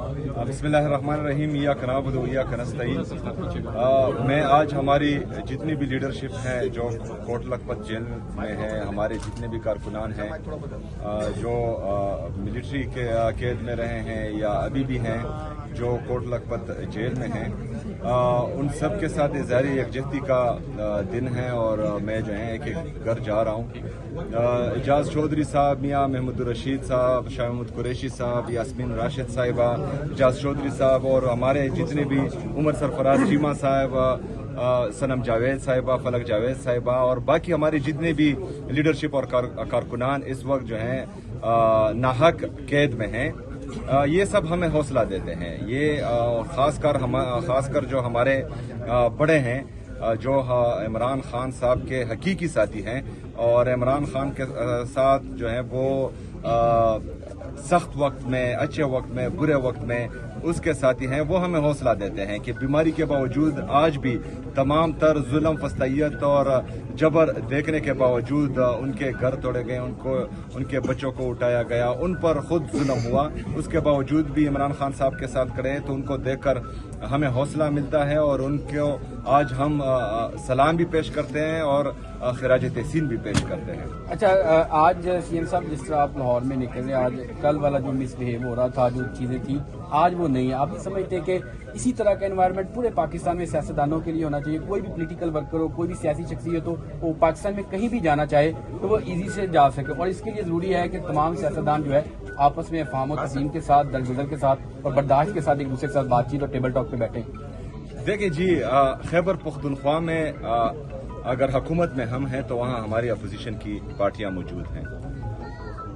बिस्मिल्लाहिर्रहमानिर्रहीम इय्याक नअबुदु व इय्याक नस्तईन। मैं आज हमारी जितनी भी लीडरशिप है जो कोट लखपत जेल में है, हमारे जितने भी कारकुनान हैं जो मिलिट्री के कैद में रहे हैं या अभी भी हैं जो कोट लखपत जेल में हैं, उन सब के साथ इज़हारी यकजहती का दिन है और मैं जो है एक एक घर जा रहा हूँ। एजाज चौधरी साहब, मियाँ महमूद रशीद साहब, शाह महमूद कुरैशी साहब, यास्मीन राशिद साहिबा, एजाज चौधरी साहब और हमारे जितने भी उमर सरफराज चीमा साहब, सनम जावेद साहिबा, फलक जावेद साहिबा और बाकी हमारे जितने भी लीडरशिप और कारकुनान इस वक्त जो हैं नाहक कैद में हैं, ये सब हमें हौसला देते हैं। ये खासकर जो हमारे बड़े हैं जो इमरान खान साहब के हकीकी साथी हैं और इमरान खान के साथ जो है वो सख्त वक्त में, अच्छे वक्त में, बुरे वक्त में उसके साथी हैं, वो हमें हौसला देते हैं कि बीमारी के बावजूद आज भी तमाम तर जुल्म, फस्तायत और जबर देखने के बावजूद उनके घर तोड़े गए, उनके बच्चों को उठाया गया, उन पर खुद जुल्म हुआ, उसके बावजूद भी इमरान खान साहब के साथ खड़े हैं, तो उनको देखकर हमें हौसला मिलता है और उनको आज हम सलाम भी पेश करते हैं और खिराज तहसीन भी पेश करते हैं। अच्छा, आज सीएम साहब जिस तरह आप लाहौर में निकले, आज कल वाला जो मिसबिहेव हो रहा था, जो चीजें थी आज वो नहीं है, आप ये समझते हैं कि इसी तरह का एनवायरनमेंट पूरे पाकिस्तान में सियासतदानों के लिए होना चाहिए? कोई भी पॉलिटिकल वर्कर हो, कोई भी सियासी शख्सियत हो, वो पाकिस्तान में कहीं भी जाना चाहे तो वो इजी से जा सके और इसके लिए जरूरी है कि तमाम सियासतदान जो है आपस में फाहम और तस्लीम के साथ, दरगुजर के साथ और बर्दाश्त के साथ एक दूसरे के साथ बातचीत और टेबल टॉक पे बैठे। देखिए जी, खैबर पख्तूनख्वा में अगर हुकूमत में हम हैं तो वहाँ हमारी अपोजिशन की पार्टियां मौजूद हैं।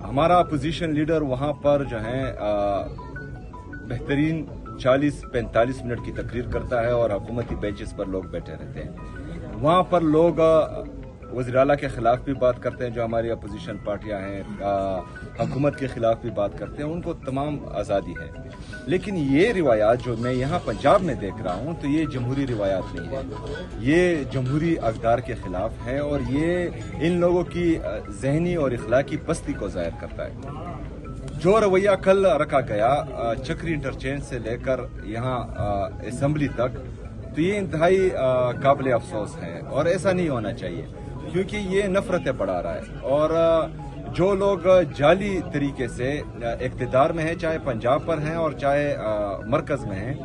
हमारा अपोजिशन लीडर वहाँ पर जो है बेहतरीन 40-45 मिनट की तकरीर करता है और हुकूमती बेंचेस पर लोग बैठे रहते हैं। वहाँ पर लोग वज़ीर आला के खिलाफ भी बात करते हैं, जो हमारी अपोजिशन पार्टियां हैं, हुकूमत के खिलाफ भी बात करते हैं, उनको तमाम आज़ादी है। लेकिन ये रिवायात जो मैं यहाँ पंजाब में देख रहा हूँ तो ये जमहूरी रिवायात नहीं है, ये जमहूरी अक़दार के खिलाफ है और ये इन लोगों की ज़हनी और इखलाकी पस्ती को ज़ाहिर करता है। जो रवैया कल रखा गया चक्री इंटरचेंज से लेकर यहाँ असम्बली तक, तो ये इंतहाई काबिल अफसोस है और ऐसा नहीं होना चाहिए, क्योंकि ये नफरतें बढ़ा रहा है। और जो लोग जाली तरीके से इक़्तिदार में हैं, चाहे पंजाब पर हैं और चाहे मरकज में हैं,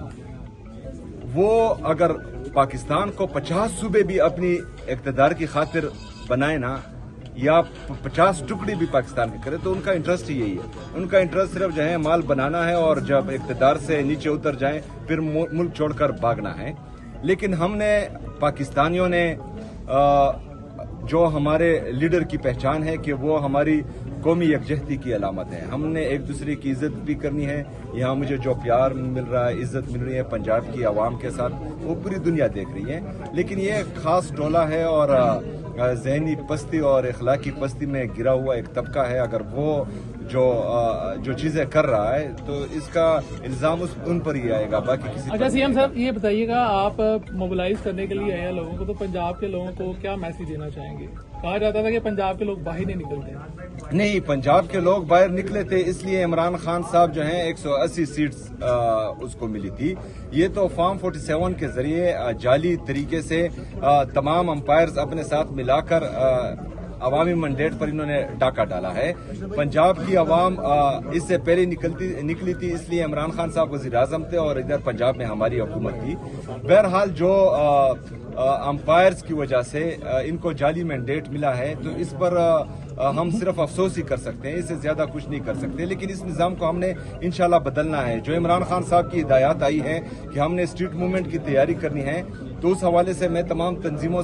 वो अगर पाकिस्तान को 50 सूबे भी अपनी इक़्तिदार की खातिर बनाए ना, या 50 टुकड़ी भी पाकिस्तान के करे, तो उनका इंटरेस्ट ही यही है। उनका इंटरेस्ट सिर्फ जो है माल बनाना है और जब इक़्तिदार से नीचे उतर जाएं फिर मुल्क छोड़कर भागना है। लेकिन हमने, पाकिस्तानियों ने, जो हमारे लीडर की पहचान है कि वो हमारी कौमी यकजहती की अलामत है, हमने एक दूसरे की इज्जत भी करनी है। यहाँ मुझे जो प्यार मिल रहा है, इज्जत मिल रही है पंजाब की आवाम के साथ, वो पूरी दुनिया देख रही है। लेकिन ये खास टोला है और ज़हनी पस्ती और इखलाकी पस्ती में गिरा हुआ एक तबका है। अगर वो जो चीजें कर रहा है तो इसका इल्जाम उन पर ही आएगा, बाकी किसी। अच्छा सीएम साहब, ये बताइएगा, आप मोबिलाइज करने के लिए आए हैं लोगों को, तो पंजाब के लोगों को क्या मैसेज देना चाहेंगे? कहा जाता था कि पंजाब के लोग बाहर नहीं निकलते। नहीं, पंजाब के लोग बाहर निकले थे, इसलिए इमरान खान साहब जो हैं 180 सीट्स उसको मिली थी। ये तो फॉर्म 47 के जरिए जाली तरीके से तमाम अंपायर्स अपने साथ मिलाकर अवामी मैंडेट पर इन्होंने डाका डाला है। पंजाब की आवाम इससे पहले निकली थी, इसलिए इमरान खान साहब वज़ीर आज़म थे और इधर पंजाब में हमारी हुकूमत थी। बहरहाल जो अंपायर्स की वजह से इनको जाली मैंडेट मिला है, तो इस पर हम सिर्फ अफसोस ही कर सकते हैं, इससे ज्यादा कुछ नहीं कर सकते। लेकिन इस निज़ाम को हमने इंशाल्लाह बदलना है। जो इमरान खान साहब की हिदायत आई है कि हमने स्ट्रीट मूवमेंट की तैयारी करनी है, तो उस हवाले से मैं तमाम तंजीमों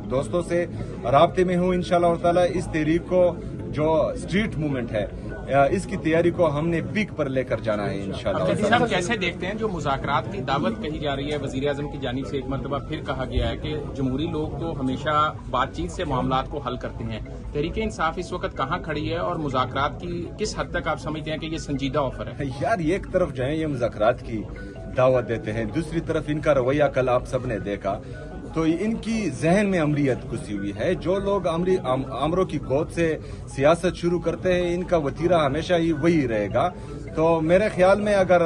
दोस्तों से राब्ते में हूँ। इंशाल्लाह ताला इस तहरीक को, जो स्ट्रीट मूवमेंट है, इसकी तैयारी को हमने पीक पर लेकर जाना है इंशाल्लाह। साहब, कैसे देखते हैं जो मुज़ाकरात की दावत कही जा रही है वज़ीर आज़म की जानिब से? एक मरतबा फिर कहा गया है कि जमहूरी लोग तो हमेशा बातचीत से मामलात को हल करते हैं। तहरीक इंसाफ इस वक्त कहाँ खड़ी है और मुज़ाकरात की किस हद तक आप समझते हैं कि ये संजीदा ऑफर है? यार, एक तरफ जो है ये मुज़ाकरात की दावत देते हैं, दूसरी तरफ इनका रवैया कल आप सब ने देखा, तो इनकी जहन में अमरीयत घुसी हुई है। जो लोग आमरों की गोद से सियासत शुरू करते हैं, इनका वतीरा हमेशा ही वही रहेगा। تو میرے خیال میں اگر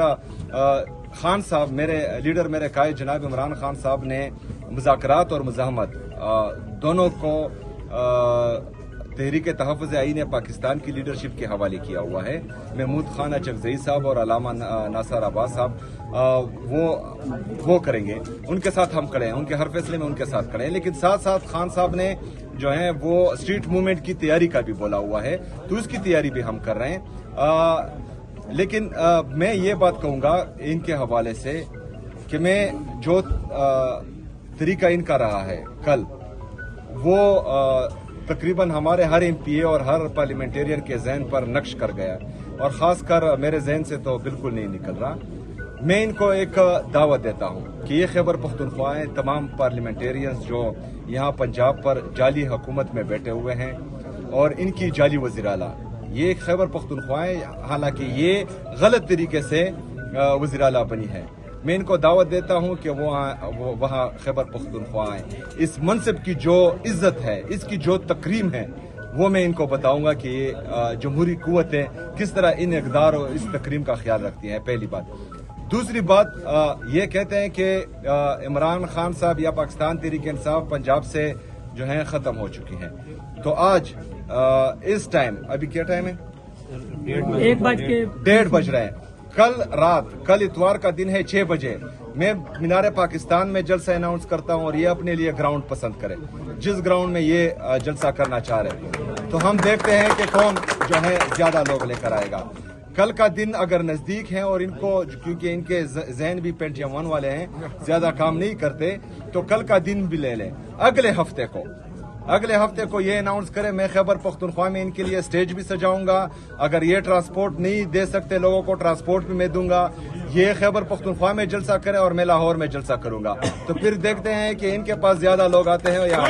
خان صاحب میرے لیڈر میرے قائد جناب عمران خان صاحب نے مذاکرات اور مزاحمت دونوں کو تحریک تحفظ آئین پاکستان کی لیڈرشپ کے حوالے کیا ہوا ہے. محمود خان اچکزئی صاحب اور علامہ ناصر عباس صاحب وہ کریں گے, ان کے ساتھ ہم کھڑے ہیں, ان کے ہر فیصلے میں ان کے ساتھ کھڑے ہیں. لیکن ساتھ ساتھ خان صاحب نے جو ہے وہ اسٹریٹ موومنٹ کی تیاری کا بھی بولا ہوا ہے, تو اس کی تیاری بھی ہم کر رہے ہیں. لیکن میں یہ بات کہوں گا ان کے حوالے سے کہ میں جو طریقہ ان کا رہا ہے کل, وہ تقریباً ہمارے ہر ایم پی اے اور ہر پارلیمنٹیرین کے ذہن پر نقش کر گیا, اور خاص کر میرے ذہن سے تو بالکل نہیں نکل رہا. میں ان کو ایک دعوت دیتا ہوں کہ یہ خیبر پختونخوا تمام پارلیمنٹیرینز جو یہاں پنجاب پر جعلی حکومت میں بیٹھے ہوئے ہیں اور ان کی جعلی وزیر اعلیٰ, یہ خیبر پختونخوا حالانکہ یہ غلط طریقے سے وزیر اعلیٰ بنی ہے, میں ان کو دعوت دیتا ہوں کہ وہ وہاں خیبر پختونخوا آئیں. اس منصب کی جو عزت ہے, اس کی جو تکریم ہے, وہ میں ان کو بتاؤں گا کہ یہ جمہوری قوتیں کس طرح ان اقدار اور اس تکریم کا خیال رکھتی ہیں, پہلی بات. دوسری بات, یہ کہتے ہیں کہ عمران خان صاحب یا پاکستان تحریک انصاف پنجاب سے جو ہیں ختم ہو چکی ہیں. تو آج اس ٹائم, ابھی کیا ٹائم ہے, 1:30 بج رہے ہیں. کل اتوار کا دن ہے, 6 بجے میں مینار پاکستان میں جلسہ اناؤنس کرتا ہوں, اور یہ اپنے لیے گراؤنڈ پسند کرے, جس گراؤنڈ میں یہ جلسہ کرنا چاہ رہے ہیں. تو ہم دیکھتے ہیں کہ کون جو ہے زیادہ لوگ لے کر آئے گا. کل کا دن اگر نزدیک ہے اور ان کو, کیونکہ ان کے ذہن بھی پینٹیم 1 والے ہیں, زیادہ کام نہیں کرتے, تو کل کا دن بھی لے لیں. اگلے ہفتے کو یہ اناؤنس کرے, میں خیبر پختونخوا میں ان کے لیے اسٹیج بھی سجاؤں گا. اگر یہ ٹرانسپورٹ نہیں دے سکتے لوگوں کو, ٹرانسپورٹ بھی میں دوں گا. یہ خیبر پختونخوا میں جلسہ کرے اور میں لاہور میں جلسہ کروں گا. تو پھر دیکھتے ہیں کہ ان کے پاس زیادہ لوگ آتے ہیں یا